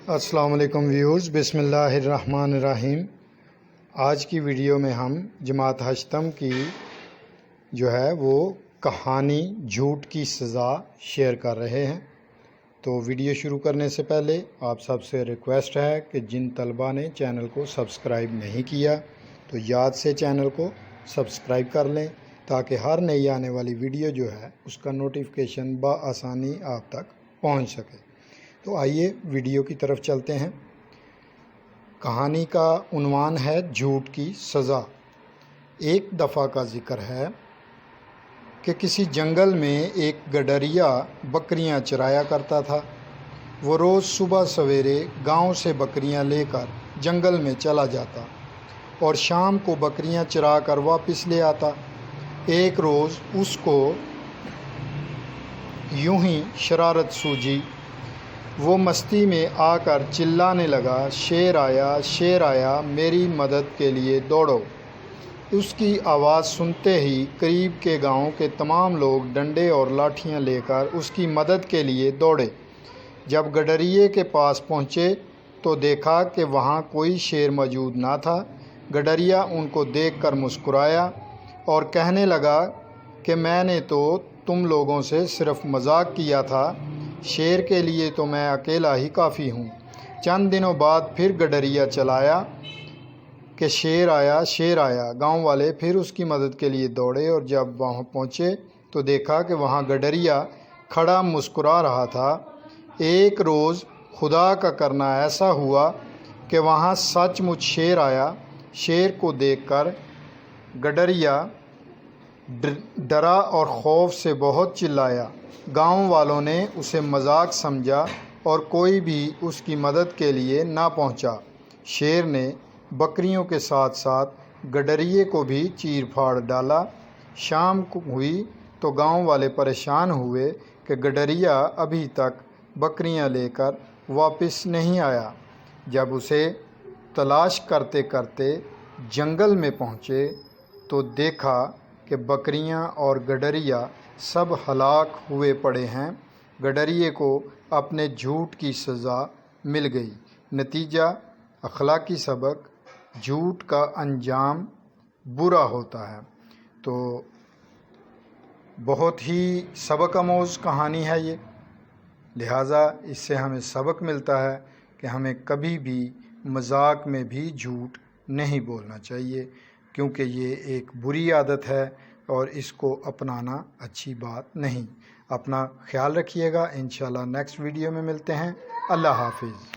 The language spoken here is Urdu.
السلام علیکم ویورز، بسم اللہ الرحمن الرحیم۔ آج کی ویڈیو میں ہم جماعت ہشتم کی جو ہے وہ کہانی جھوٹ کی سزا شیئر کر رہے ہیں۔ تو ویڈیو شروع کرنے سے پہلے آپ سب سے ریکویسٹ ہے کہ جن طلبہ نے چینل کو سبسکرائب نہیں کیا تو یاد سے چینل کو سبسکرائب کر لیں تاکہ ہر نئی آنے والی ویڈیو جو ہے اس کا نوٹیفیکیشن بآسانی آپ تک پہنچ سکے۔ تو آئیے ویڈیو کی طرف چلتے ہیں۔ کہانی کا عنوان ہے جھوٹ کی سزا۔ ایک دفعہ کا ذکر ہے کہ کسی جنگل میں ایک گڈریا بکریاں چرایا کرتا تھا۔ وہ روز صبح سویرے گاؤں سے بکریاں لے کر جنگل میں چلا جاتا اور شام کو بکریاں چرا کر واپس لے آتا۔ ایک روز اس کو یوں ہی شرارت سوجھی۔ وہ مستی میں آ کر چلانے لگا، شیر آیا، شیر آیا، میری مدد کے لیے دوڑو۔ اس کی آواز سنتے ہی قریب کے گاؤں کے تمام لوگ ڈنڈے اور لاٹھیاں لے کر اس کی مدد کے لیے دوڑے۔ جب گڈریے کے پاس پہنچے تو دیکھا کہ وہاں کوئی شیر موجود نہ تھا۔ گڈریا ان کو دیکھ کر مسکرایا اور کہنے لگا کہ میں نے تو تم لوگوں سے صرف مذاق کیا تھا، شیر کے لیے تو میں اکیلا ہی کافی ہوں۔ چند دنوں بعد پھر گڈریا چلایا کہ شیر آیا، شیر آیا۔ گاؤں والے پھر اس کی مدد کے لیے دوڑے اور جب وہاں پہنچے تو دیکھا کہ وہاں گڈریا کھڑا مسکرا رہا تھا۔ ایک روز خدا کا کرنا ایسا ہوا کہ وہاں سچ مچ شیر آیا۔ شیر کو دیکھ کر گڈریا ڈرا اور خوف سے بہت چلایا۔ گاؤں والوں نے اسے مذاق سمجھا اور کوئی بھی اس کی مدد کے لیے نہ پہنچا۔ شیر نے بکریوں کے ساتھ ساتھ گڈریے کو بھی چیر پھاڑ ڈالا۔ شام ہوئی تو گاؤں والے پریشان ہوئے کہ گڈریا ابھی تک بکریاں لے کر واپس نہیں آیا۔ جب اسے تلاش کرتے کرتے جنگل میں پہنچے تو دیکھا کہ بکریاں اور گڈریا سب ہلاک ہوئے پڑے ہیں۔ گڈریے کو اپنے جھوٹ کی سزا مل گئی۔ نتیجہ اخلاقی سبق: جھوٹ کا انجام برا ہوتا ہے۔ تو بہت ہی سبق آموز کہانی ہے یہ، لہٰذا اس سے ہمیں سبق ملتا ہے کہ ہمیں کبھی بھی مذاق میں بھی جھوٹ نہیں بولنا چاہیے، کیونکہ یہ ایک بری عادت ہے اور اس کو اپنانا اچھی بات نہیں۔ اپنا خیال رکھیے گا، انشاءاللہ نیکسٹ ویڈیو میں ملتے ہیں۔ اللہ حافظ۔